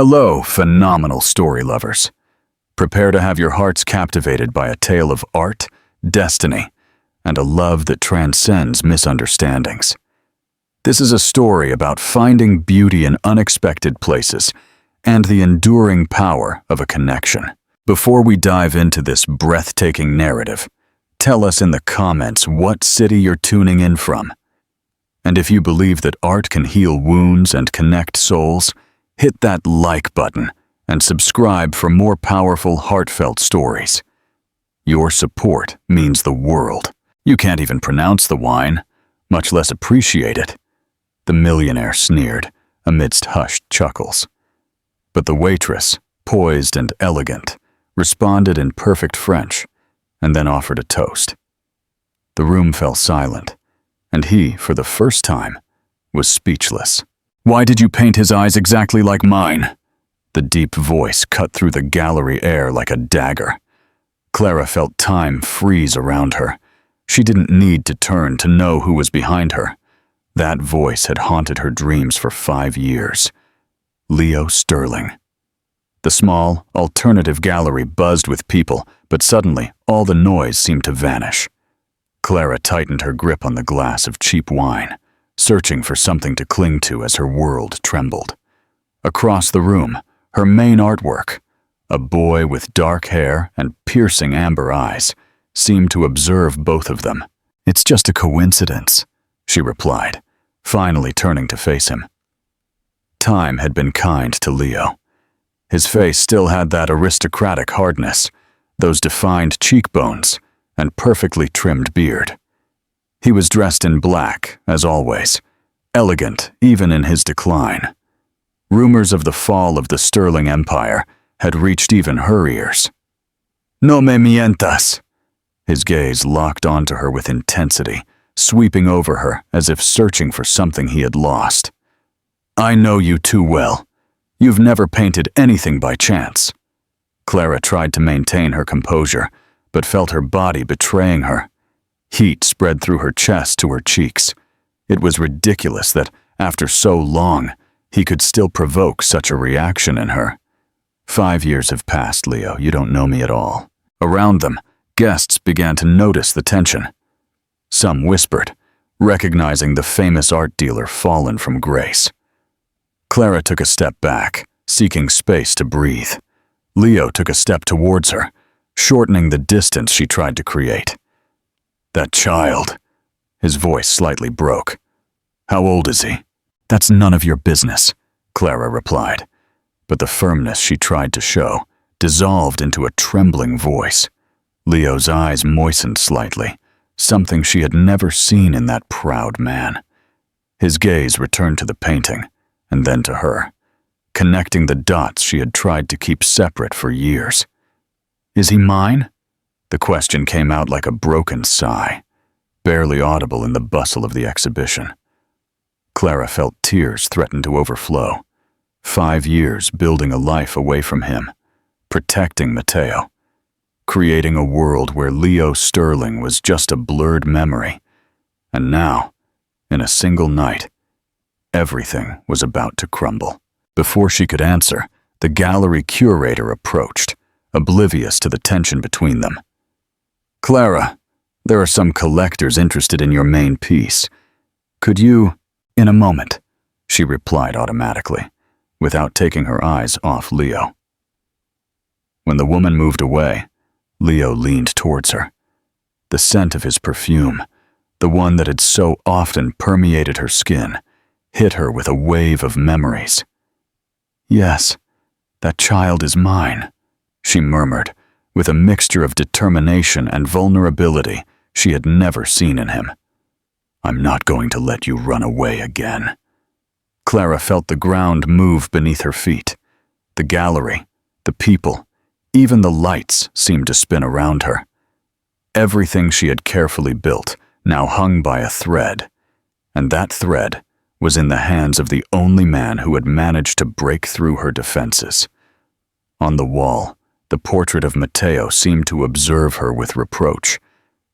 Hello, phenomenal story lovers. Prepare to have your hearts captivated by a tale of art, destiny, and a love that transcends misunderstandings. This is a story about finding beauty in unexpected places and the enduring power of a connection. Before we dive into this breathtaking narrative, tell us in the comments what city you're tuning in from. And if you believe that art can heal wounds and connect souls, hit that like button and subscribe for more powerful, heartfelt stories. Your support means the world. You can't even pronounce the wine, much less appreciate it. The millionaire sneered amidst hushed chuckles. But the waitress, poised and elegant, responded in perfect French and then offered a toast. The room fell silent, and he, for the first time, was speechless. "Why did you paint his eyes exactly like mine?" The deep voice cut through the gallery air like a dagger. Clara felt time freeze around her. She didn't need to turn to know who was behind her. That voice had haunted her dreams for 5 years. Leo Sterling. The small, alternative gallery buzzed with people, but suddenly all the noise seemed to vanish. Clara tightened her grip on the glass of cheap wine, searching for something to cling to as her world trembled. Across the room, her main artwork, a boy with dark hair and piercing amber eyes, seemed to observe both of them. "It's just a coincidence," she replied, finally turning to face him. Time had been kind to Leo. His face still had that aristocratic hardness, those defined cheekbones, and perfectly trimmed beard. He was dressed in black, as always, elegant even in his decline. Rumors of the fall of the Sterling Empire had reached even her ears. "No me mientas." His gaze locked onto her with intensity, sweeping over her as if searching for something he had lost. "I know you too well. You've never painted anything by chance." Clara tried to maintain her composure, but felt her body betraying her. Heat spread through her chest to her cheeks. It was ridiculous that, after so long, he could still provoke such a reaction in her. "5 years have passed, Leo. You don't know me at all." Around them, guests began to notice the tension. Some whispered, recognizing the famous art dealer fallen from grace. Clara took a step back, seeking space to breathe. Leo took a step towards her, shortening the distance she tried to create. "That child," his voice slightly broke. "How old is he?" "That's none of your business," Clara replied, but the firmness she tried to show dissolved into a trembling voice. Leo's eyes moistened slightly, something she had never seen in that proud man. His gaze returned to the painting, and then to her, connecting the dots she had tried to keep separate for years. "Is he mine?" The question came out like a broken sigh, barely audible in the bustle of the exhibition. Clara felt tears threaten to overflow. 5 years building a life away from him, protecting Matteo, creating a world where Leo Sterling was just a blurred memory. And now, in a single night, everything was about to crumble. Before she could answer, the gallery curator approached, oblivious to the tension between them. "Clara, there are some collectors interested in your main piece. Could you—" "In a moment," she replied automatically, without taking her eyes off Leo. When the woman moved away, Leo leaned towards her. The scent of his perfume, the one that had so often permeated her skin, hit her with a wave of memories. "Yes, that child is mine," she murmured, with a mixture of determination and vulnerability she had never seen in him. "I'm not going to let you run away again." Clara felt the ground move beneath her feet. The gallery, the people, even the lights seemed to spin around her. Everything she had carefully built now hung by a thread, and that thread was in the hands of the only man who had managed to break through her defenses. On the wall, the portrait of Matteo seemed to observe her with reproach.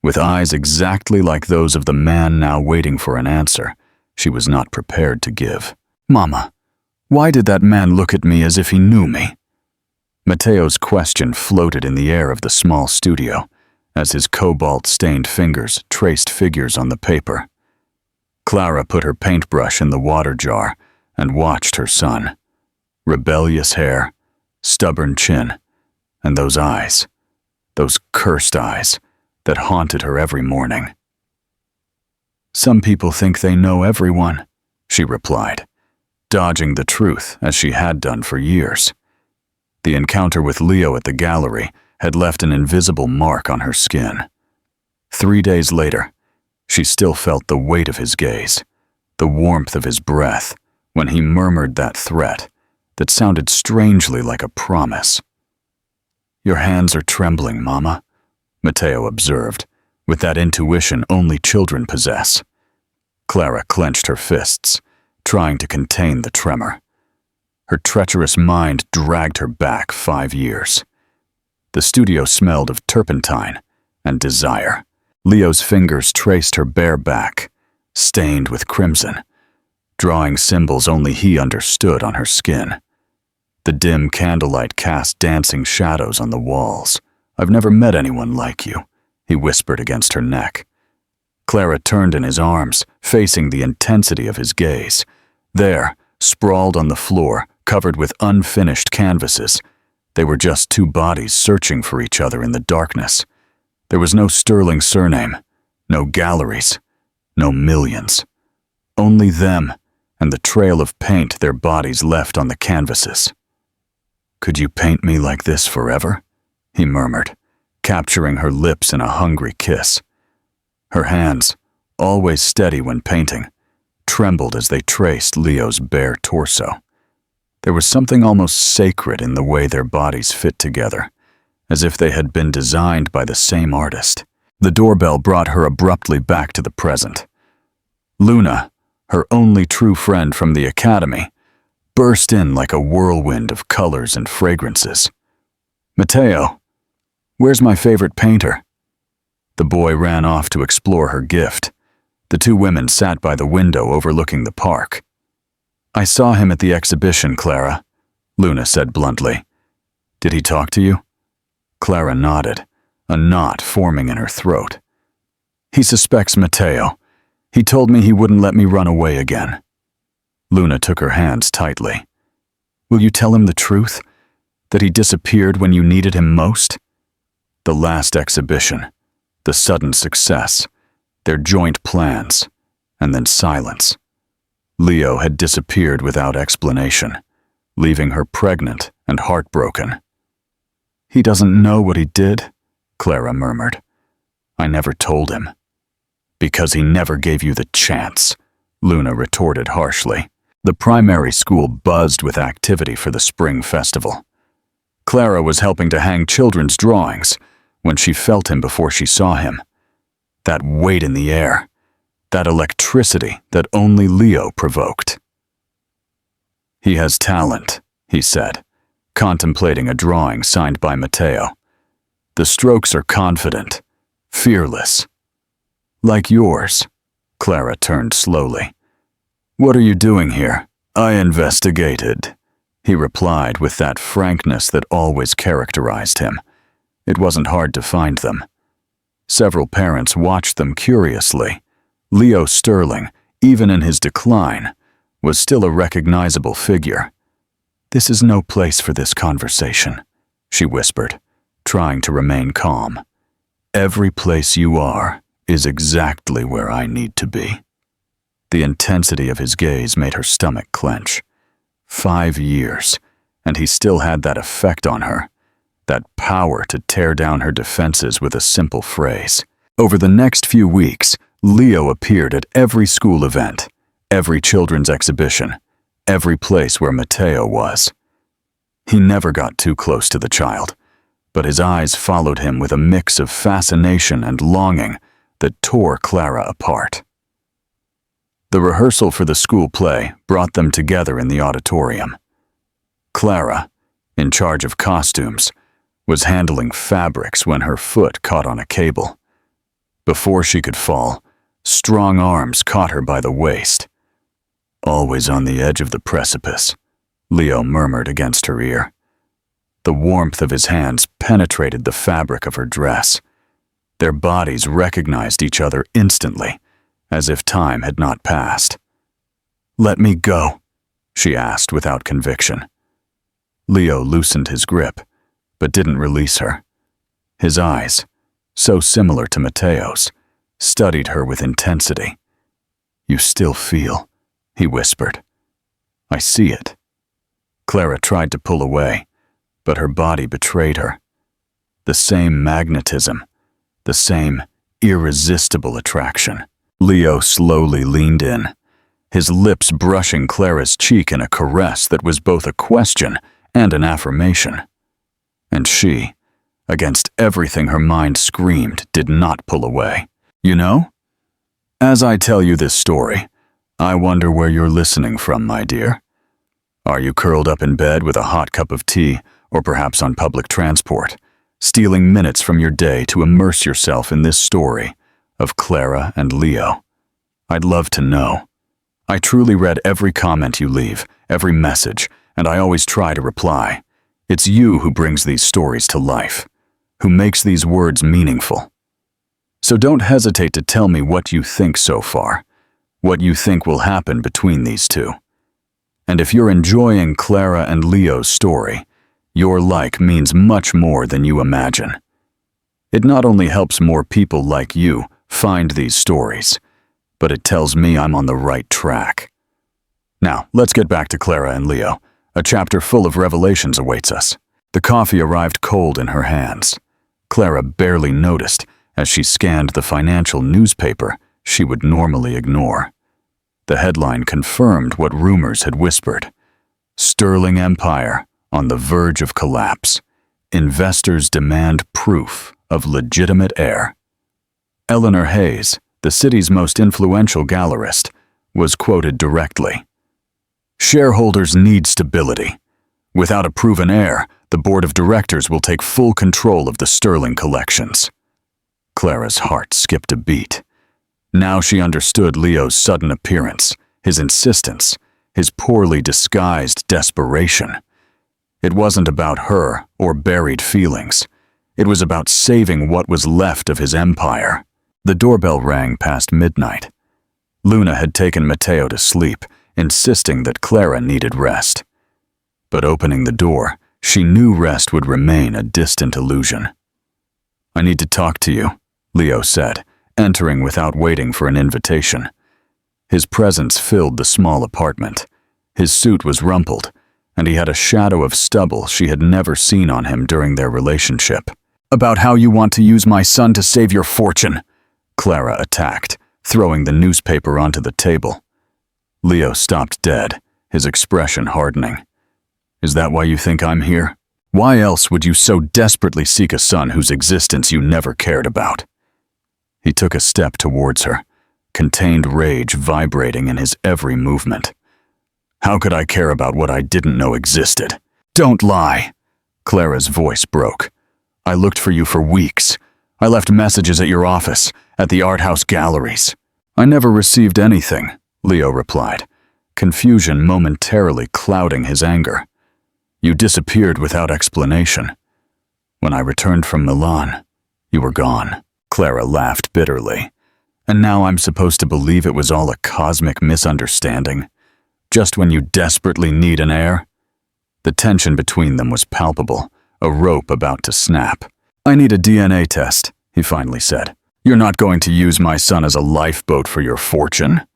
With eyes exactly like those of the man now waiting for an answer she was not prepared to give. "Mama, Why did that man look at me as if he knew me? Matteo's question floated in the air of the small studio as his cobalt-stained fingers traced figures on the paper. Clara put her paintbrush in the water jar and watched her son. Rebellious hair, stubborn chin, and those eyes, those cursed eyes that haunted her every morning. Some people think they know everyone, she replied, dodging the truth as she had done for years. The encounter with Leo at the gallery had left an invisible mark on her skin. 3 days later, she still felt the weight of his gaze, the warmth of his breath when he murmured that threat that sounded strangely like a promise. "Your hands are trembling, Mama," Matteo observed, with that intuition only children possess. Clara clenched her fists, trying to contain the tremor. Her treacherous mind dragged her back 5 years. The studio smelled of turpentine and desire. Leo's fingers traced her bare back, stained with crimson, drawing symbols only he understood on her skin. The dim candlelight cast dancing shadows on the walls. "I've never met anyone like you," he whispered against her neck. Clara turned in his arms, facing the intensity of his gaze. There, sprawled on the floor, covered with unfinished canvases, they were just two bodies searching for each other in the darkness. There was no sterling surname, no galleries, no millions. Only them and the trail of paint their bodies left on the canvases. "Could you paint me like this forever?" he murmured, capturing her lips in a hungry kiss. Her hands, always steady when painting, trembled as they traced Leo's bare torso. There was something almost sacred in the way their bodies fit together, as if they had been designed by the same artist. The doorbell brought her abruptly back to the present. Luna, her only true friend from the academy, burst in like a whirlwind of colors and fragrances. "Matteo, where's my favorite painter?" The boy ran off to explore her gift. The two women sat by the window overlooking the park. "I saw him at the exhibition, Clara," Luna said bluntly. "Did he talk to you?" Clara nodded, a knot forming in her throat. "He suspects Matteo. He told me he wouldn't let me run away again." Luna took her hands tightly. "Will you tell him the truth? That he disappeared when you needed him most?" The last exhibition, the sudden success, their joint plans, and then silence. Leo had disappeared without explanation, leaving her pregnant and heartbroken. "He doesn't know what he did," Clara murmured. "I never told him." "Because he never gave you the chance," Luna retorted harshly. The primary school buzzed with activity for the spring festival. Clara was helping to hang children's drawings when she felt him before she saw him. That weight in the air, that electricity that only Leo provoked. "He has talent," he said, contemplating a drawing signed by Matteo. "The strokes are confident, fearless. Like yours." Clara turned slowly. "What are you doing here?" "I investigated," he replied with that frankness that always characterized him. It wasn't hard to find them. Several parents watched them curiously. Leo Sterling, even in his decline, was still a recognizable figure. "This is no place for this conversation," she whispered, trying to remain calm. "Every place you are is exactly where I need to be." The intensity of his gaze made her stomach clench. 5 years, and he still had that effect on her, that power to tear down her defenses with a simple phrase. Over the next few weeks, Leo appeared at every school event, every children's exhibition, every place where Matteo was. He never got too close to the child, but his eyes followed him with a mix of fascination and longing that tore Clara apart. The rehearsal for the school play brought them together in the auditorium. Clara, in charge of costumes, was handling fabrics when her foot caught on a cable. Before she could fall, strong arms caught her by the waist. "Always on the edge of the precipice," Leo murmured against her ear. The warmth of his hands penetrated the fabric of her dress. Their bodies recognized each other instantly, as if time had not passed. "Let me go," she asked without conviction. Leo loosened his grip, but didn't release her. His eyes, so similar to Mateo's, studied her with intensity. "You still feel," he whispered. "I see it." Clara tried to pull away, but her body betrayed her. The same magnetism, the same irresistible attraction. Leo slowly leaned in, his lips brushing Clara's cheek in a caress that was both a question and an affirmation. And she, against everything her mind screamed, did not pull away. "You know, as I tell you this story, I wonder where you're listening from, my dear. Are you curled up in bed with a hot cup of tea, or perhaps on public transport, stealing minutes from your day to immerse yourself in this story of Clara and Leo? I'd love to know. I truly read every comment you leave, every message, and I always try to reply. It's you who brings these stories to life, who makes these words meaningful. So don't hesitate to tell me what you think so far, what you think will happen between these two. And if you're enjoying Clara and Leo's story, your like means much more than you imagine. It not only helps more people like you find these stories, but it tells me I'm on the right track. Now, let's get back to Clara and Leo. A chapter full of revelations awaits us." The coffee arrived cold in her hands. Clara barely noticed as she scanned the financial newspaper she would normally ignore. The headline confirmed what rumors had whispered. "Sterling Empire on the verge of collapse. Investors demand proof of legitimate heir." Eleanor Hayes, the city's most influential gallerist, was quoted directly. "Shareholders need stability. Without a proven heir, the board of directors will take full control of the Sterling collections." Clara's heart skipped a beat. Now she understood Leo's sudden appearance, his insistence, his poorly disguised desperation. It wasn't about her or buried feelings. It was about saving what was left of his empire. The doorbell rang past midnight. Luna had taken Mateo to sleep, insisting that Clara needed rest. But opening the door, she knew rest would remain a distant illusion. "I need to talk to you," Leo said, entering without waiting for an invitation. His presence filled the small apartment. His suit was rumpled, and he had a shadow of stubble she had never seen on him during their relationship. "About how you want to use my son to save your fortune," Clara attacked, throwing the newspaper onto the table. Leo stopped dead, his expression hardening. "Is that why you think I'm here? Why else would you so desperately seek a son whose existence you never cared about?" He took a step towards her, contained rage vibrating in his every movement. "How could I care about what I didn't know existed? Don't lie!" Clara's voice broke. "I looked for you for weeks. I left messages at your office, at the art house galleries." "I never received anything," Leo replied, confusion momentarily clouding his anger. "You disappeared without explanation. When I returned from Milan, you were gone." Clara laughed bitterly. "And now I'm supposed to believe it was all a cosmic misunderstanding, just when you desperately need an heir?" The tension between them was palpable, a rope about to snap. "I need a DNA test," he finally said. "You're not going to use my son as a lifeboat for your fortune?"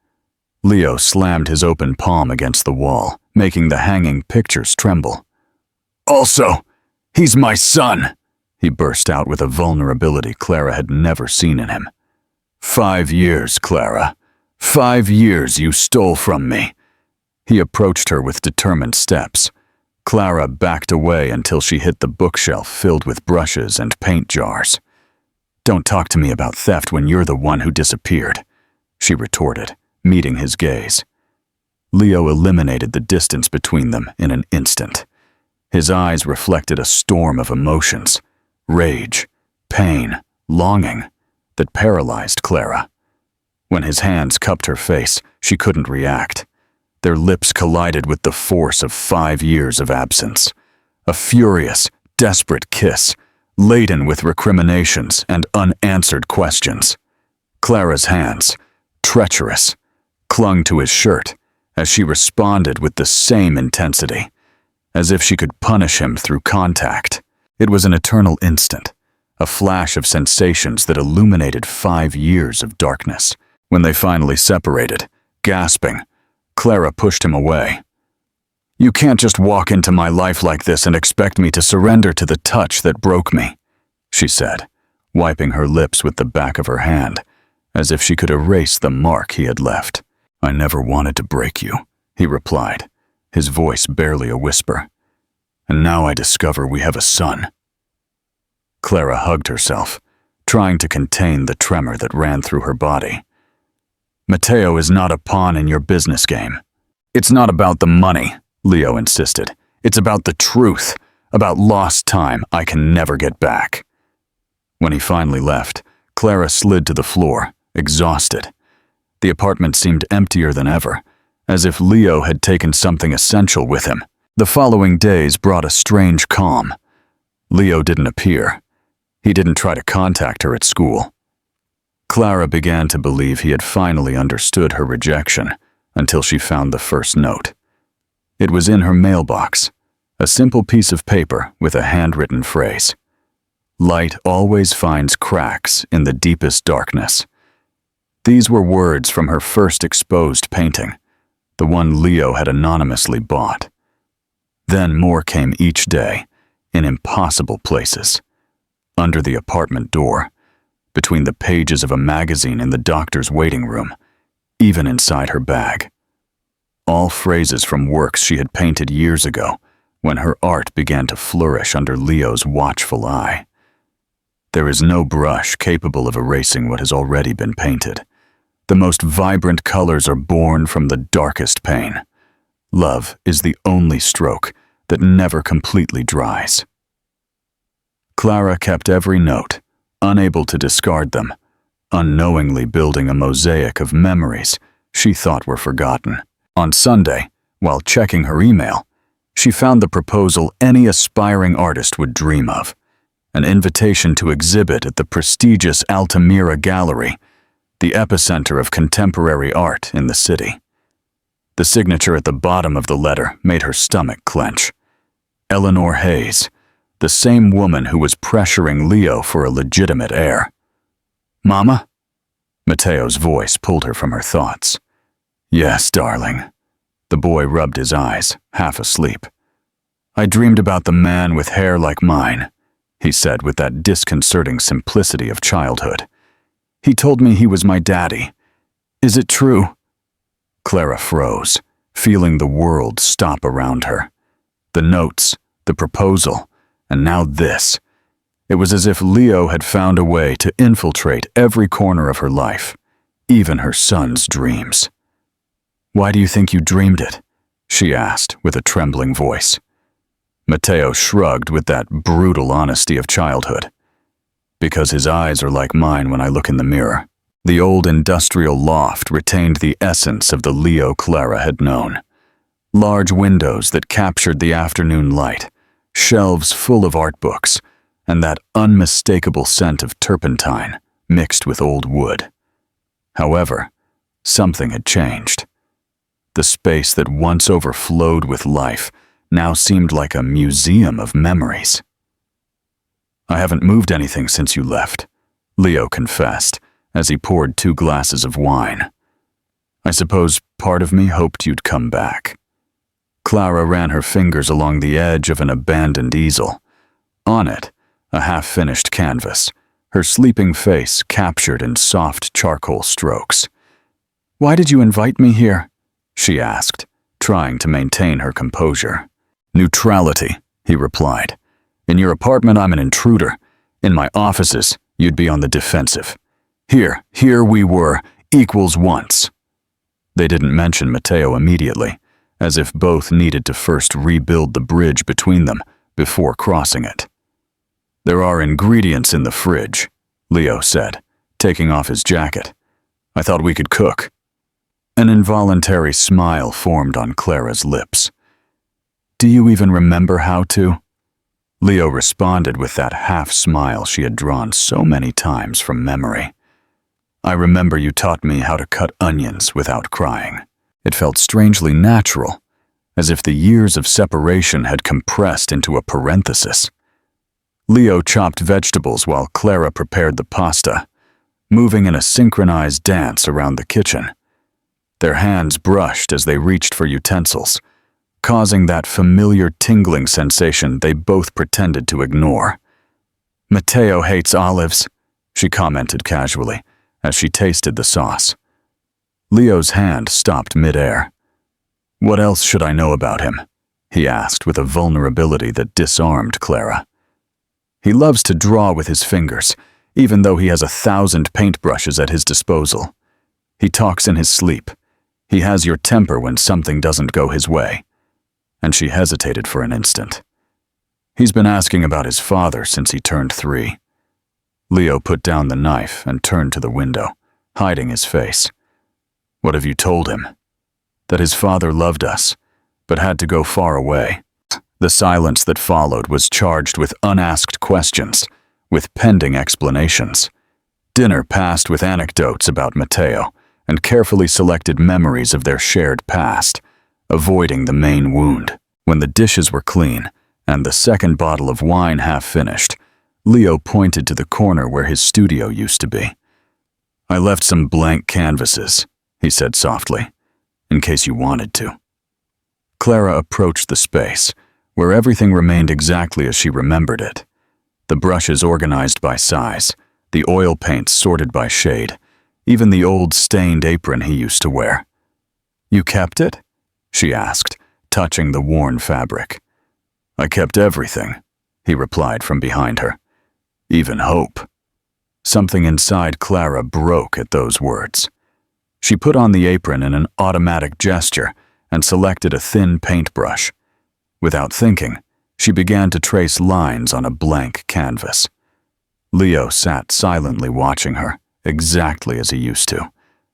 Leo slammed his open palm against the wall, making the hanging pictures tremble. "Also, he's my son!" he burst out with a vulnerability Clara had never seen in him. 5 years, Clara. 5 years you stole from me." He approached her with determined steps. Clara backed away until she hit the bookshelf filled with brushes and paint jars. "Don't talk to me about theft when you're the one who disappeared," she retorted, meeting his gaze. Leo eliminated the distance between them in an instant. His eyes reflected a storm of emotions, rage, pain, longing, that paralyzed Clara. When his hands cupped her face, she couldn't react. Their lips collided with the force of 5 years of absence. A furious, desperate kiss, laden with recriminations and unanswered questions. Clara's hands, treacherous, clung to his shirt as she responded with the same intensity, as if she could punish him through contact. It was an eternal instant, a flash of sensations that illuminated 5 years of darkness. When they finally separated, gasping, Clara pushed him away. "You can't just walk into my life like this and expect me to surrender to the touch that broke me," she said, wiping her lips with the back of her hand, as if she could erase the mark he had left. "I never wanted to break you," he replied, his voice barely a whisper. "And now I discover we have a son." Clara hugged herself, trying to contain the tremor that ran through her body. "Matteo is not a pawn in your business game. It's not about the money," Leo insisted. "It's about the truth, about lost time I can never get back." When he finally left, Clara slid to the floor, exhausted. The apartment seemed emptier than ever, as if Leo had taken something essential with him. The following days brought a strange calm. Leo didn't appear. He didn't try to contact her at school. Clara began to believe he had finally understood her rejection until she found the first note. It was in her mailbox, a simple piece of paper with a handwritten phrase. "Light always finds cracks in the deepest darkness." These were words from her first exposed painting, the one Leo had anonymously bought. Then more came each day, in impossible places. Under the apartment door, between the pages of a magazine in the doctor's waiting room, even inside her bag. All phrases from works she had painted years ago, when her art began to flourish under Leo's watchful eye. There is no brush capable of erasing what has already been painted. The most vibrant colors are born from the darkest pain. Love is the only stroke that never completely dries. Clara kept every note, unable to discard them, unknowingly building a mosaic of memories she thought were forgotten. On Sunday, while checking her email, she found the proposal any aspiring artist would dream of, an invitation to exhibit at the prestigious Altamira Gallery, the epicenter of contemporary art in the city. The signature at the bottom of the letter made her stomach clench. Eleanor Hayes, the same woman who was pressuring Leo for a legitimate heir. "Mama?" Matteo's voice pulled her from her thoughts. "Yes, darling." The boy rubbed his eyes, half asleep. "I dreamed about the man with hair like mine," he said with that disconcerting simplicity of childhood. "He told me he was my daddy. Is it true?" Clara froze, feeling the world stop around her. The notes, the proposal, and now this. It was as if Leo had found a way to infiltrate every corner of her life, even her son's dreams. "Why do you think you dreamed it?" she asked with a trembling voice. Matteo shrugged with that brutal honesty of childhood. "Because his eyes are like mine when I look in the mirror." The old industrial loft retained the essence of the Leo Clara had known. Large windows that captured the afternoon light, shelves full of art books, and that unmistakable scent of turpentine mixed with old wood. However, something had changed. The space that once overflowed with life now seemed like a museum of memories. "I haven't moved anything since you left," Leo confessed as he poured 2 glasses of wine. "I suppose part of me hoped you'd come back." Clara ran her fingers along the edge of an abandoned easel. On it, a half-finished canvas, her sleeping face captured in soft charcoal strokes. "Why did you invite me here?" she asked, trying to maintain her composure. "Neutrality," he replied. "In your apartment, I'm an intruder. In my offices, you'd be on the defensive. Here we were, equals once." They didn't mention Matteo immediately, as if both needed to first rebuild the bridge between them before crossing it. "There are ingredients in the fridge," Leo said, taking off his jacket. "I thought we could cook." An involuntary smile formed on Clara's lips. "Do you even remember how to?" Leo responded with that half-smile she had drawn so many times from memory. "I remember you taught me how to cut onions without crying." It felt strangely natural, as if the years of separation had compressed into a parenthesis. Leo chopped vegetables while Clara prepared the pasta, moving in a synchronized dance around the kitchen. Their hands brushed as they reached for utensils, causing that familiar tingling sensation they both pretended to ignore. "Matteo hates olives," she commented casually as she tasted the sauce. Leo's hand stopped midair. "What else should I know about him?" he asked with a vulnerability that disarmed Clara. "He loves to draw with his fingers, even though he has 1,000 paintbrushes at his disposal. He talks in his sleep. He has your temper when something doesn't go his way." And she hesitated for an instant. "He's been asking about his father since he turned 3. Leo put down the knife and turned to the window, hiding his face. "What have you told him?" "That his father loved us, but had to go far away." The silence that followed was charged with unasked questions, with pending explanations. Dinner passed with anecdotes about Matteo and carefully selected memories of their shared past, avoiding the main wound. When the dishes were clean and the second bottle of wine half finished, Leo pointed to the corner where his studio used to be. "I left some blank canvases," he said softly, "in case you wanted to." Clara approached the space, where everything remained exactly as she remembered it. The brushes organized by size, the oil paints sorted by shade, even the old stained apron he used to wear. "You kept it?" she asked, touching the worn fabric. "I kept everything," he replied from behind her. "Even hope." Something inside Clara broke at those words. She put on the apron in an automatic gesture and selected a thin paintbrush. Without thinking, she began to trace lines on a blank canvas. Leo sat silently watching her, exactly as he used to,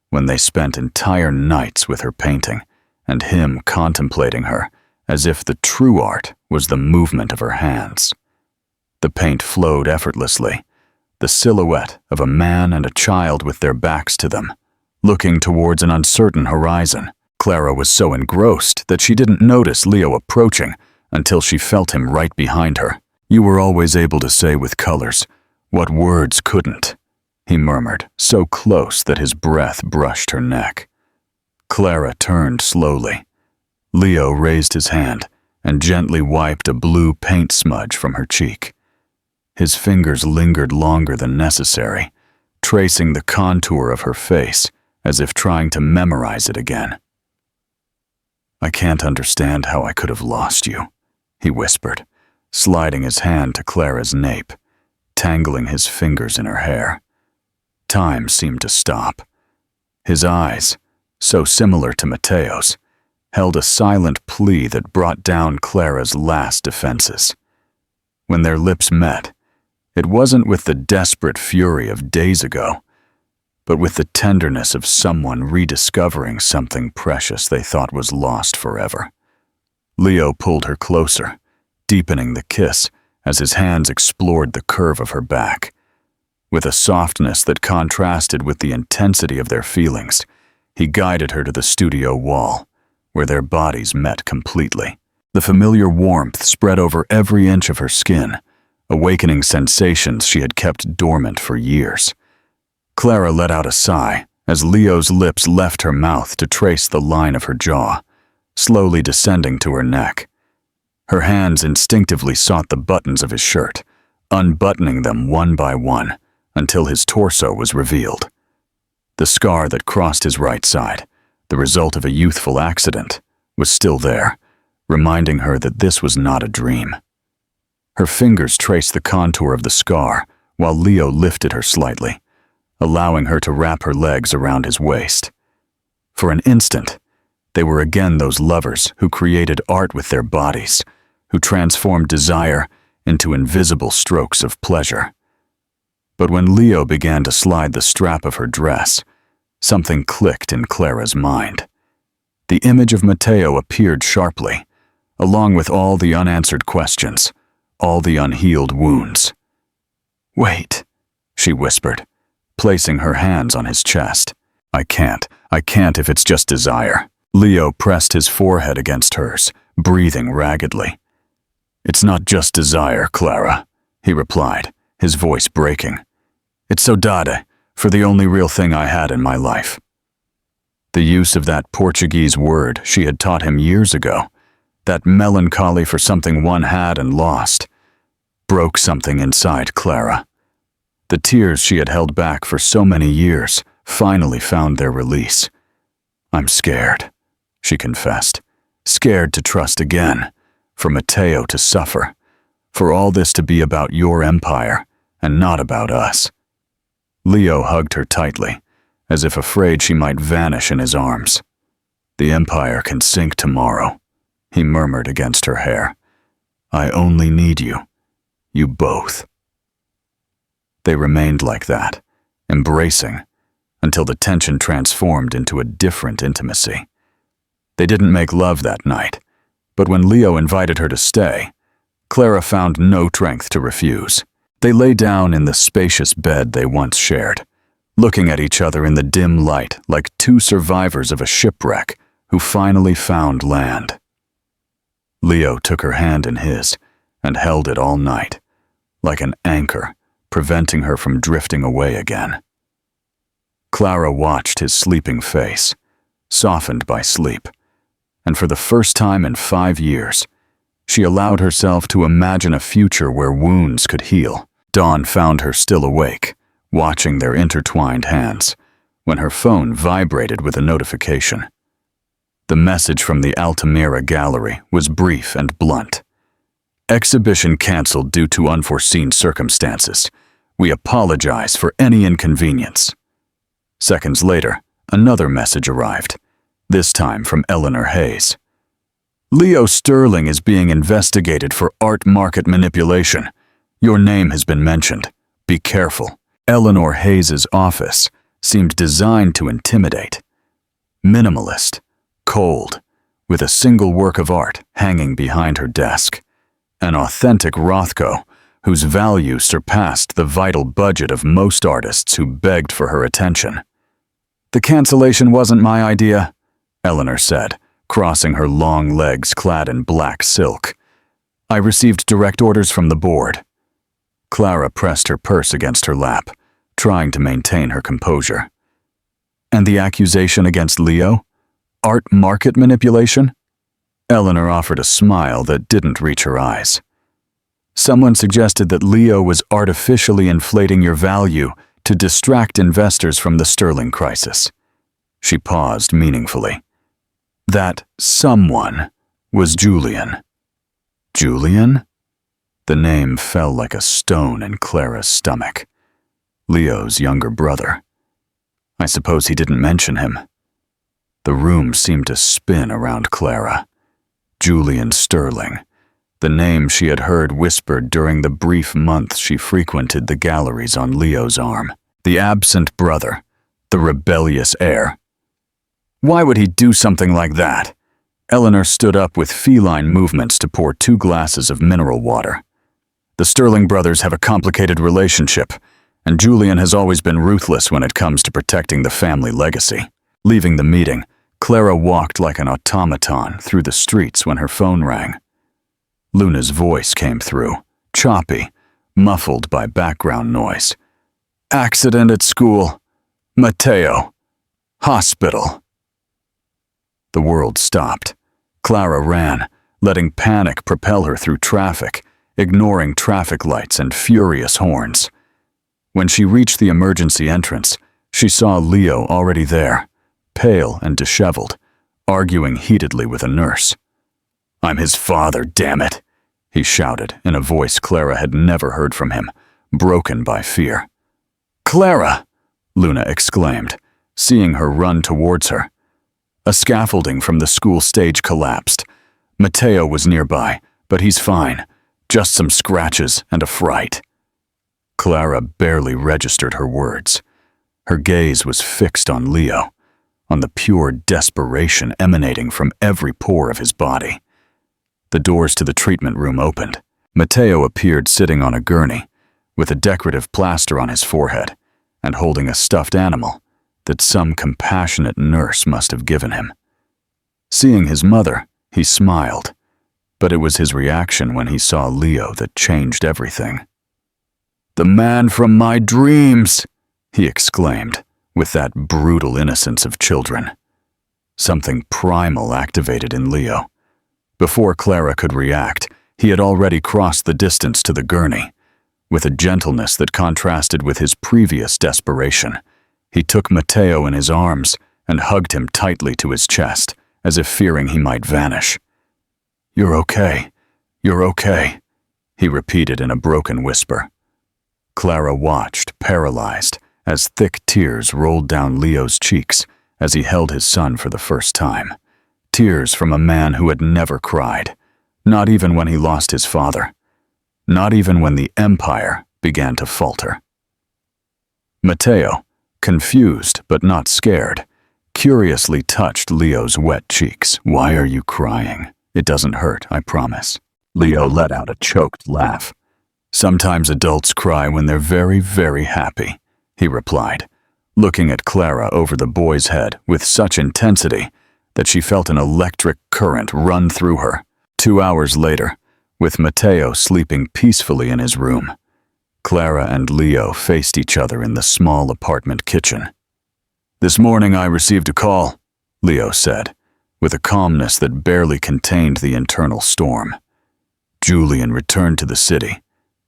when they spent entire nights with her painting, and him contemplating her as if the true art was the movement of her hands. The paint flowed effortlessly, the silhouette of a man and a child with their backs to them, looking towards an uncertain horizon. Clara was so engrossed that she didn't notice Leo approaching until she felt him right behind her. "You were always able to say with colors what words couldn't," he murmured, so close that his breath brushed her neck. Clara turned slowly. Leo raised his hand and gently wiped a blue paint smudge from her cheek. His fingers lingered longer than necessary, tracing the contour of her face as if trying to memorize it again. "I can't understand how I could have lost you," he whispered, sliding his hand to Clara's nape, tangling his fingers in her hair. Time seemed to stop. His eyes, so similar to Matteo's, held a silent plea that brought down Clara's last defenses. When their lips met, it wasn't with the desperate fury of days ago, but with the tenderness of someone rediscovering something precious they thought was lost forever. Leo pulled her closer, deepening the kiss as his hands explored the curve of her back. With a softness that contrasted with the intensity of their feelings, he guided her to the studio wall, where their bodies met completely. The familiar warmth spread over every inch of her skin, awakening sensations she had kept dormant for years. Clara let out a sigh as Leo's lips left her mouth to trace the line of her jaw, slowly descending to her neck. Her hands instinctively sought the buttons of his shirt, unbuttoning them one by one until his torso was revealed. The scar that crossed his right side, the result of a youthful accident, was still there, reminding her that this was not a dream. Her fingers traced the contour of the scar while Leo lifted her slightly, allowing her to wrap her legs around his waist. For an instant, they were again those lovers who created art with their bodies, who transformed desire into invisible strokes of pleasure. But when Leo began to slide the strap of her dress, Something clicked in Clara's mind. The image of Matteo appeared sharply, along with all the unanswered questions, all the unhealed wounds. "Wait," she whispered, placing her hands on his chest. I can't if it's just desire." Leo pressed his forehead against hers, breathing raggedly. "It's not just desire, Clara," he replied, his voice breaking. "It's saudade, for the only real thing I had in my life." The use of that Portuguese word she had taught him years ago, that melancholy for something one had and lost, broke something inside Clara. The tears she had held back for so many years finally found their release. "I'm scared," she confessed, "scared to trust again, for Matteo to suffer, for all this to be about your empire and not about us." Leo hugged her tightly, as if afraid she might vanish in his arms. "The empire can sink tomorrow," he murmured against her hair. "I only need you. You both." They remained like that, embracing, until the tension transformed into a different intimacy. They didn't make love that night, but when Leo invited her to stay, Clara found no strength to refuse. They lay down in the spacious bed they once shared, looking at each other in the dim light like two survivors of a shipwreck who finally found land. Leo took her hand in his and held it all night, like an anchor, preventing her from drifting away again. Clara watched his sleeping face, softened by sleep, and for the first time in 5 years, she allowed herself to imagine a future where wounds could heal. Dawn found her still awake, watching their intertwined hands, when her phone vibrated with a notification. The message from the Altamira gallery was brief and blunt. "Exhibition canceled due to unforeseen circumstances. We apologize for any inconvenience." Seconds later, another message arrived, this time from Eleanor Hayes. "Leo Sterling is being investigated for art market manipulation. Your name has been mentioned. Be careful." Eleanor Hayes' office seemed designed to intimidate. Minimalist, cold, with a single work of art hanging behind her desk. An authentic Rothko, whose value surpassed the vital budget of most artists who begged for her attention. "The cancellation wasn't my idea," Eleanor said, crossing her long legs clad in black silk. "I received direct orders from the board." Clara pressed her purse against her lap, trying to maintain her composure. "And the accusation against Leo? Art market manipulation?" Eleanor offered a smile that didn't reach her eyes. "Someone suggested that Leo was artificially inflating your value to distract investors from the Sterling crisis." She paused meaningfully. "That someone was Julian." "Julian?" The name fell like a stone in Clara's stomach. Leo's younger brother. I suppose he didn't mention him. The room seemed to spin around Clara. Julian Sterling, the name she had heard whispered during the brief months she frequented the galleries on Leo's arm. The absent brother, the rebellious heir. Why would he do something like that? Eleanor stood up with feline movements to pour 2 glasses of mineral water. The Sterling brothers have a complicated relationship, and Julian has always been ruthless when it comes to protecting the family legacy. Leaving the meeting, Clara walked like an automaton through the streets when her phone rang. Luna's voice came through, choppy, muffled by background noise. "Accident at school. Matteo. Hospital." The world stopped. Clara ran, letting panic propel her through traffic, ignoring traffic lights and furious horns. When she reached the emergency entrance, she saw Leo already there, pale and disheveled, arguing heatedly with a nurse. "I'm his father, damn it," he shouted in a voice Clara had never heard from him, broken by fear. "Clara!" Luna exclaimed, seeing her run towards her. A scaffolding from the school stage collapsed. Matteo was nearby, but he's fine, just some scratches and a fright. Clara barely registered her words. Her gaze was fixed on Leo, on the pure desperation emanating from every pore of his body. The doors to the treatment room opened. Matteo appeared sitting on a gurney, with a decorative plaster on his forehead, and holding a stuffed animal that some compassionate nurse must have given him. Seeing his mother, he smiled, but it was his reaction when he saw Leo that changed everything. "The man from my dreams!" he exclaimed, with that brutal innocence of children. Something primal activated in Leo. Before Clara could react, he had already crossed the distance to the gurney. With a gentleness that contrasted with his previous desperation, he took Matteo in his arms and hugged him tightly to his chest, as if fearing he might vanish. "You're okay. You're okay," he repeated in a broken whisper. Clara watched, paralyzed, as thick tears rolled down Leo's cheeks as he held his son for the first time. Tears from a man who had never cried, not even when he lost his father, not even when the empire began to falter. Matteo, confused but not scared, curiously touched Leo's wet cheeks. "Why are you crying? It doesn't hurt, I promise." Leo let out a choked laugh. "Sometimes adults cry when they're very, very happy," he replied, looking at Clara over the boy's head with such intensity that she felt an electric current run through her. 2 hours later, with Matteo sleeping peacefully in his room, Clara and Leo faced each other in the small apartment kitchen. "This morning I received a call," Leo said, with a calmness that barely contained the internal storm. "Julian returned to the city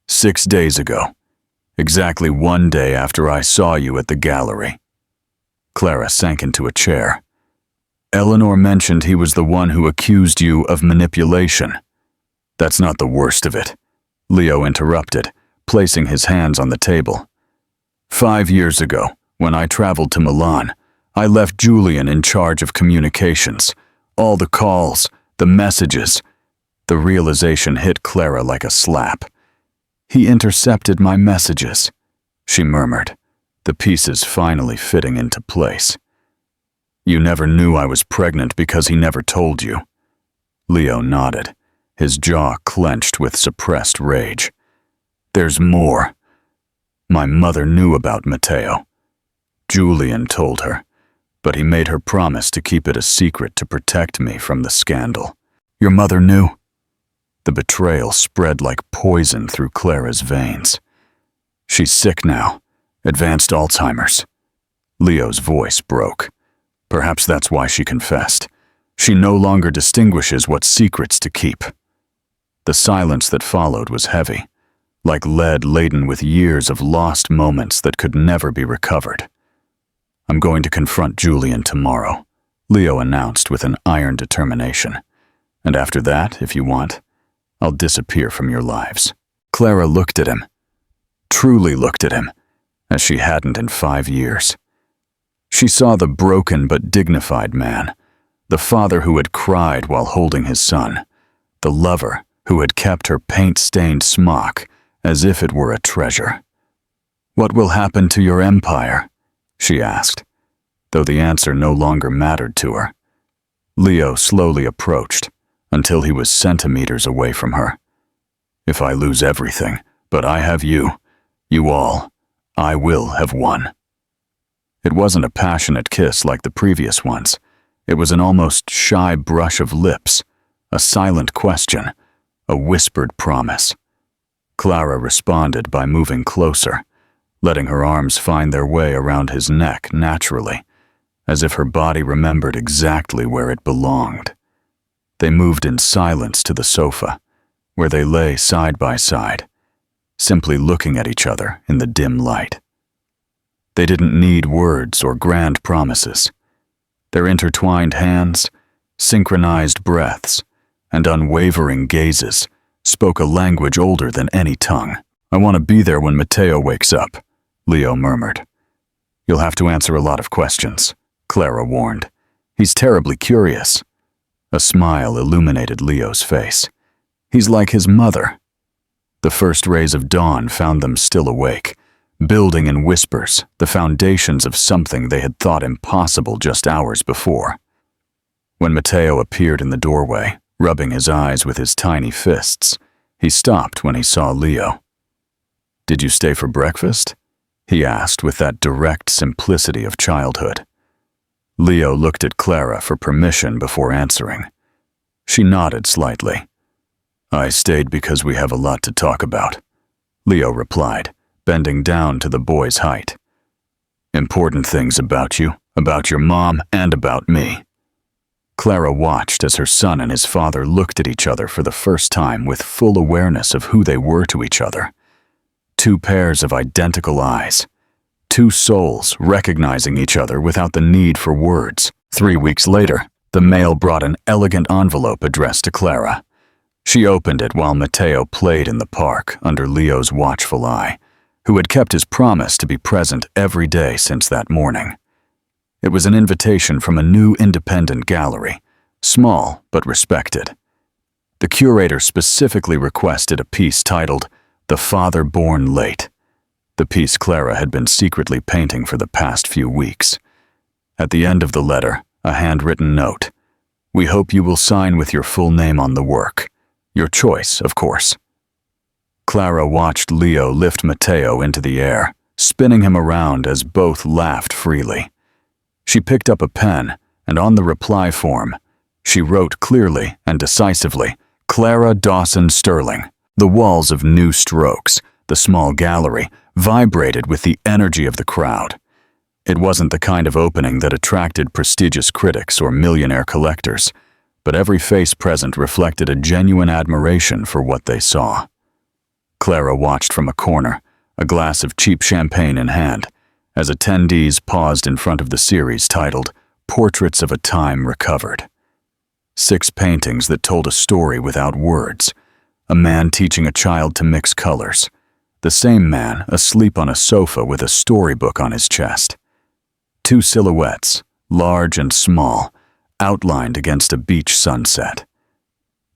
6 days ago, exactly 1 day after I saw you at the gallery." Clara sank into a chair. "Eleanor mentioned he was the one who accused you of manipulation." "That's not the worst of it," Leo interrupted, placing his hands on the table. 5 years ago, when I traveled to Milan, I left Julian in charge of communications. All the calls, the messages. The realization hit Clara like a slap. "He intercepted my messages," she murmured, the pieces finally fitting into place. "You never knew I was pregnant because he never told you." Leo nodded, his jaw clenched with suppressed rage. "There's more. My mother knew about Matteo. Julian told her, but he made her promise to keep it a secret to protect me from the scandal." "Your mother knew?" The betrayal spread like poison through Clara's veins. "She's sick now, advanced Alzheimer's." Leo's voice broke. "Perhaps that's why she confessed. She no longer distinguishes what secrets to keep." The silence that followed was heavy, like lead laden with years of lost moments that could never be recovered. "I'm going to confront Julian tomorrow," Leo announced with an iron determination. "And after that, if you want, I'll disappear from your lives." Clara looked at him, truly looked at him, as she hadn't in 5 years. She saw the broken but dignified man, the father who had cried while holding his son, the lover who had kept her paint-stained smock as if it were a treasure. "What will happen to your empire?" she asked, though the answer no longer mattered to her. Leo slowly approached until he was centimeters away from her. "If I lose everything, but I have you, you all, I will have won." It wasn't a passionate kiss like the previous ones. It was an almost shy brush of lips, a silent question, a whispered promise. Clara responded by moving closer, letting her arms find their way around his neck naturally, as if her body remembered exactly where it belonged. They moved in silence to the sofa, where they lay side by side, simply looking at each other in the dim light. They didn't need words or grand promises. Their intertwined hands, synchronized breaths, and unwavering gazes spoke a language older than any tongue. "I want to be there when Matteo wakes up," Leo murmured. "You'll have to answer a lot of questions," Clara warned. "He's terribly curious." A smile illuminated Leo's face. "He's like his mother." The first rays of dawn found them still awake, building in whispers the foundations of something they had thought impossible just hours before. When Matteo appeared in the doorway, rubbing his eyes with his tiny fists, he stopped when he saw Leo. "Did you stay for breakfast?" he asked with that direct simplicity of childhood. Leo looked at Clara for permission before answering. She nodded slightly. "I stayed because we have a lot to talk about," Leo replied, bending down to the boy's height. "Important things about you, about your mom, and about me." Clara watched as her son and his father looked at each other for the first time with full awareness of who they were to each other. Two pairs of identical eyes. Two souls recognizing each other without the need for words. 3 weeks later, the mail brought an elegant envelope addressed to Clara. She opened it while Matteo played in the park under Leo's watchful eye, who had kept his promise to be present every day since that morning. It was an invitation from a new independent gallery, small but respected. The curator specifically requested a piece titled "The Father Born Late," the piece Clara had been secretly painting for the past few weeks. At the end of the letter, a handwritten note. "We hope you will sign with your full name on the work. Your choice, of course." Clara watched Leo lift Matteo into the air, spinning him around as both laughed freely. She picked up a pen, and on the reply form, she wrote clearly and decisively, "Clara Dawson Sterling." The walls of New Strokes, the small gallery, vibrated with the energy of the crowd. It wasn't the kind of opening that attracted prestigious critics or millionaire collectors, but every face present reflected a genuine admiration for what they saw. Clara watched from a corner, a glass of cheap champagne in hand, as attendees paused in front of the series titled "Portraits of a Time Recovered." 6 paintings that told a story without words. A man teaching a child to mix colors. The same man asleep on a sofa with a storybook on his chest. 2 silhouettes, large and small, outlined against a beach sunset.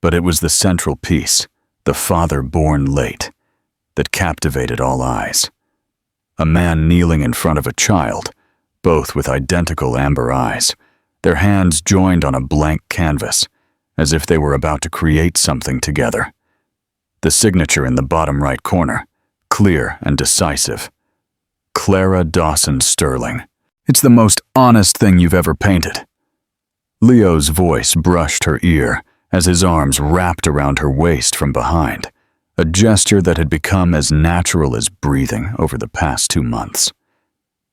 But it was the central piece, "The Father Born Late," that captivated all eyes. A man kneeling in front of a child, both with identical amber eyes, their hands joined on a blank canvas, as if they were about to create something together. The signature in the bottom right corner, clear and decisive. "Clara Dawson Sterling. It's the most honest thing you've ever painted." Leo's voice brushed her ear as his arms wrapped around her waist from behind, a gesture that had become as natural as breathing over the past 2 months.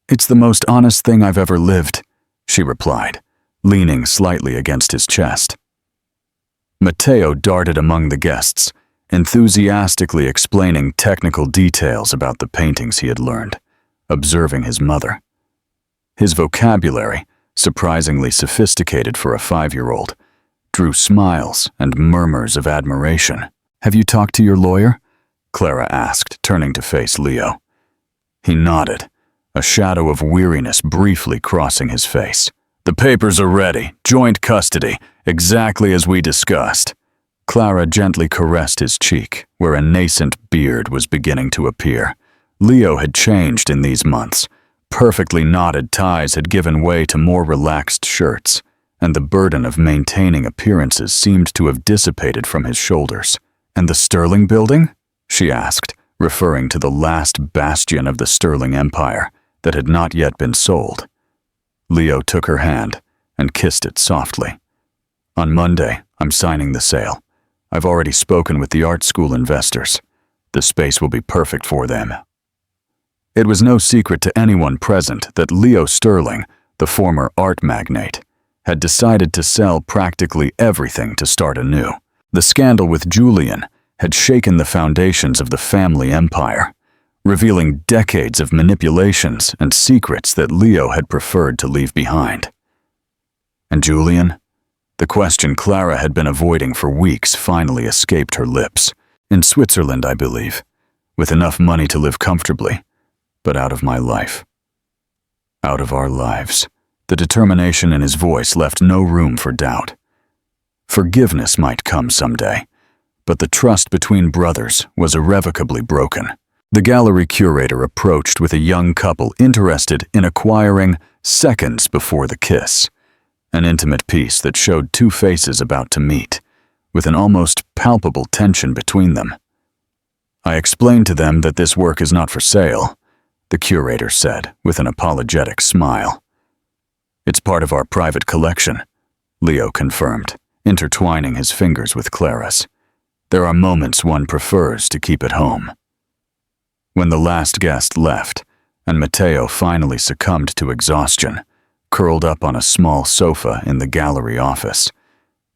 "It's the most honest thing I've ever lived," she replied, leaning slightly against his chest. Matteo darted among the guests, enthusiastically explaining technical details about the paintings he had learned, observing his mother. His vocabulary, surprisingly sophisticated for a 5-year-old, drew smiles and murmurs of admiration. "Have you talked to your lawyer?" Clara asked, turning to face Leo. He nodded, a shadow of weariness briefly crossing his face. "The papers are ready. Joint custody, exactly as we discussed." Clara gently caressed his cheek, where a nascent beard was beginning to appear. Leo had changed in these months. Perfectly knotted ties had given way to more relaxed shirts, and the burden of maintaining appearances seemed to have dissipated from his shoulders. "And the Sterling building?" she asked, referring to the last bastion of the Sterling Empire that had not yet been sold. Leo took her hand and kissed it softly. "On Monday, I'm signing the sale. I've already spoken with the art school investors. The space will be perfect for them." It was no secret to anyone present that Leo Sterling, the former art magnate, had decided to sell practically everything to start anew. The scandal with Julian had shaken the foundations of the family empire, revealing decades of manipulations and secrets that Leo had preferred to leave behind. And Julian? The question Clara had been avoiding for weeks finally escaped her lips. "In Switzerland, I believe, with enough money to live comfortably, but out of my life. Out of our lives." The determination in his voice left no room for doubt. Forgiveness might come someday, but the trust between brothers was irrevocably broken. The gallery curator approached with a young couple interested in acquiring Seconds Before the Kiss, an intimate piece that showed two faces about to meet, with an almost palpable tension between them. I explained to them that this work is not for sale, the curator said with an apologetic smile. It's part of our private collection, Leo confirmed, intertwining his fingers with Clara's. There are moments one prefers to keep at home. When the last guest left, and Matteo finally succumbed to exhaustion, curled up on a small sofa in the gallery office,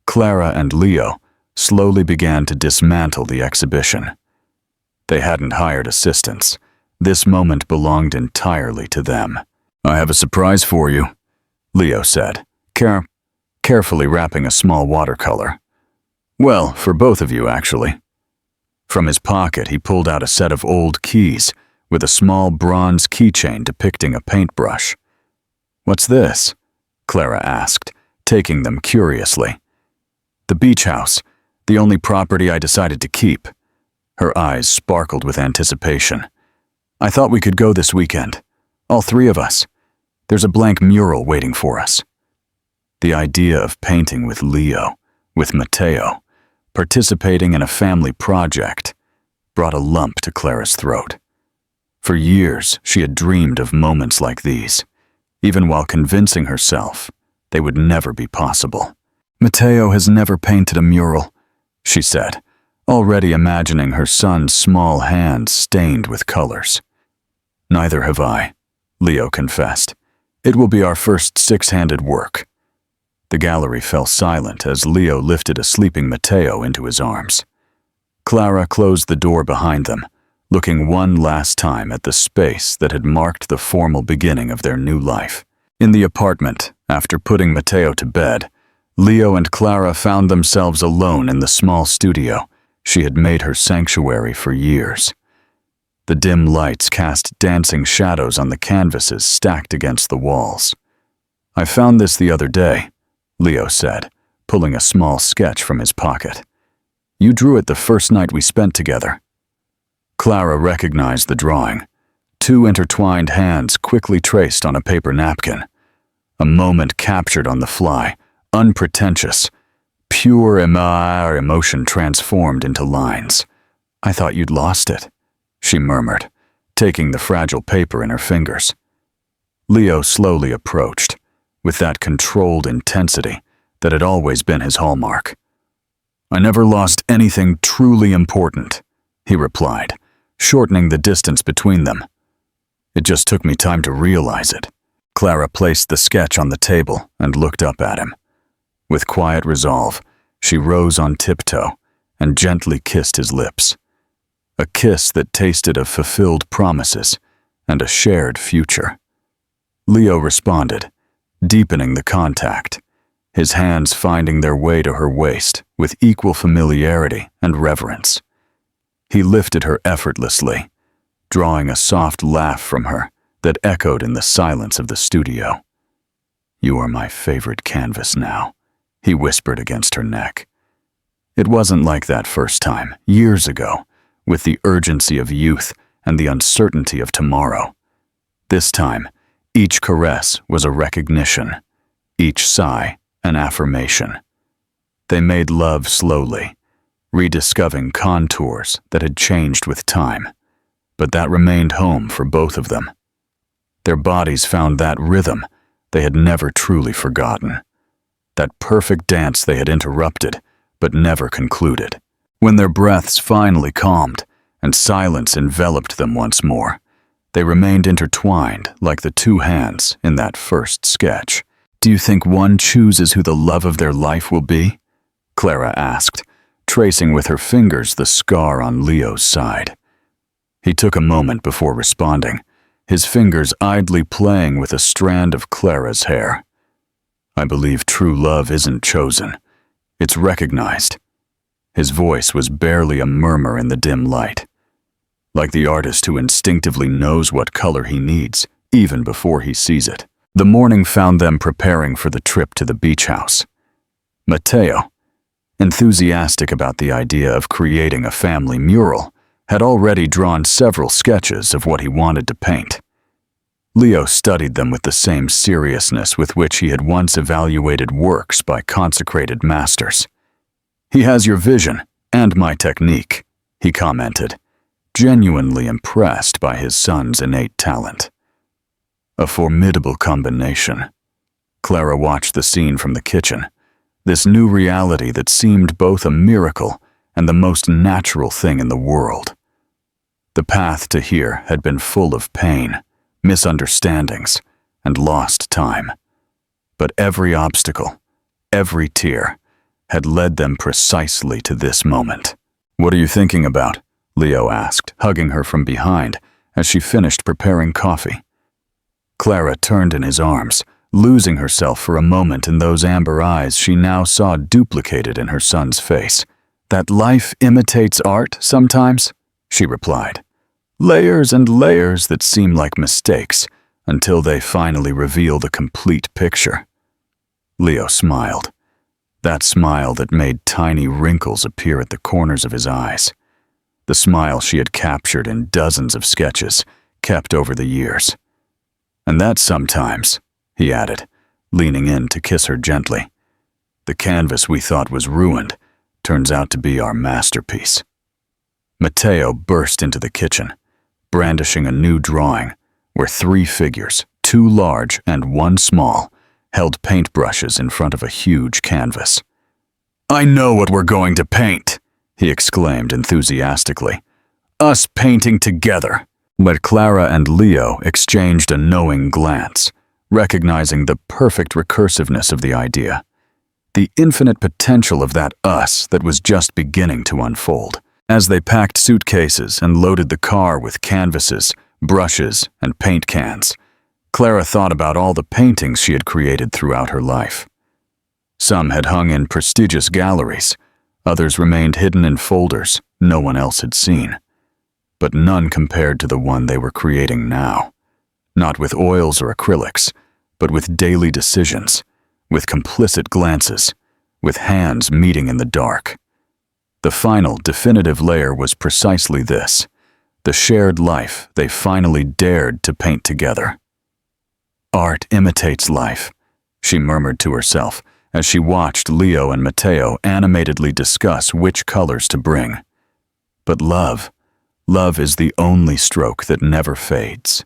Clara and Leo slowly began to dismantle the exhibition. They hadn't hired assistants. This moment belonged entirely to them. I have a surprise for you, Leo said, carefully wrapping a small watercolor. Well, for both of you, actually. From his pocket, he pulled out a set of old keys with a small bronze keychain depicting a paintbrush. What's this? Clara asked, taking them curiously. The beach house, the only property I decided to keep. Her eyes sparkled with anticipation. I thought we could go this weekend. All three of us. There's a blank mural waiting for us. The idea of painting with Leo, with Matteo, participating in a family project, brought a lump to Clara's throat. For years, she had dreamed of moments like these, even while convincing herself they would never be possible. Matteo has never painted a mural, she said, already imagining her son's small hands stained with colors. Neither have I, Leo confessed. It will be our first six-handed work. The gallery fell silent as Leo lifted a sleeping Matteo into his arms. Clara closed the door behind them, looking one last time at the space that had marked the formal beginning of their new life. In the apartment, after putting Matteo to bed, Leo and Clara found themselves alone in the small studio she had made her sanctuary for years. The dim lights cast dancing shadows on the canvases stacked against the walls. I found this the other day, Leo said, pulling a small sketch from his pocket. You drew it the first night we spent together. Clara recognized the drawing. Two intertwined hands quickly traced on a paper napkin. A moment captured on the fly, unpretentious, pure emotion transformed into lines. I thought you'd lost it, she murmured, taking the fragile paper in her fingers. Leo slowly approached, with that controlled intensity that had always been his hallmark. I never lost anything truly important, he replied, shortening the distance between them. It just took me time to realize it. Clara placed the sketch on the table and looked up at him. With quiet resolve, she rose on tiptoe and gently kissed his lips. A kiss that tasted of fulfilled promises and a shared future. Leo responded, deepening the contact, his hands finding their way to her waist with equal familiarity and reverence. He lifted her effortlessly, drawing a soft laugh from her that echoed in the silence of the studio. You are my favorite canvas now, he whispered against her neck. It wasn't like that first time, years ago, with the urgency of youth and the uncertainty of tomorrow. This time, each caress was a recognition, each sigh an affirmation. They made love slowly, rediscovering contours that had changed with time, but that remained home for both of them. Their bodies found that rhythm they had never truly forgotten, that perfect dance they had interrupted but never concluded. When their breaths finally calmed and silence enveloped them once more, they remained intertwined like the two hands in that first sketch. Do you think one chooses who the love of their life will be? Clara asked, tracing with her fingers the scar on Leo's side. He took a moment before responding, his fingers idly playing with a strand of Clara's hair. I believe true love isn't chosen. It's recognized. His voice was barely a murmur in the dim light. Like the artist who instinctively knows what color he needs, even before he sees it. The morning found them preparing for the trip to the beach house. Matteo, enthusiastic about the idea of creating a family mural, had already drawn several sketches of what he wanted to paint. Leo studied them with the same seriousness with which he had once evaluated works by consecrated masters. "He has your vision and my technique," he commented, genuinely impressed by his son's innate talent. A formidable combination. Clara watched the scene from the kitchen, this new reality that seemed both a miracle and the most natural thing in the world. The path to here had been full of pain, misunderstandings, and lost time. But every obstacle, every tear, had led them precisely to this moment. "What are you thinking about?" Leo asked, hugging her from behind as she finished preparing coffee. Clara turned in his arms, losing herself for a moment in those amber eyes she now saw duplicated in her son's face. "That life imitates art sometimes," she replied. "Layers and layers that seem like mistakes until they finally reveal the complete picture." Leo smiled. That smile that made tiny wrinkles appear at the corners of his eyes. The smile she had captured in dozens of sketches, kept over the years. "And that sometimes," he added, leaning in to kiss her gently, "the canvas we thought was ruined turns out to be our masterpiece." Matteo burst into the kitchen, brandishing a new drawing where 3 figures, 2 large and 1 small, held paintbrushes in front of a huge canvas. "I know what we're going to paint," he exclaimed enthusiastically. "Us painting together." But Clara and Leo exchanged a knowing glance, recognizing the perfect recursiveness of the idea, the infinite potential of that us that was just beginning to unfold. As they packed suitcases and loaded the car with canvases, brushes, and paint cans, Clara thought about all the paintings she had created throughout her life. Some had hung in prestigious galleries, others remained hidden in folders no one else had seen. But none compared to the one they were creating now. Not with oils or acrylics, but with daily decisions, with complicit glances, with hands meeting in the dark. The final, definitive layer was precisely this, the shared life they finally dared to paint together. "Art imitates life," she murmured to herself as she watched Leo and Matteo animatedly discuss which colors to bring. But love is the only stroke that never fades.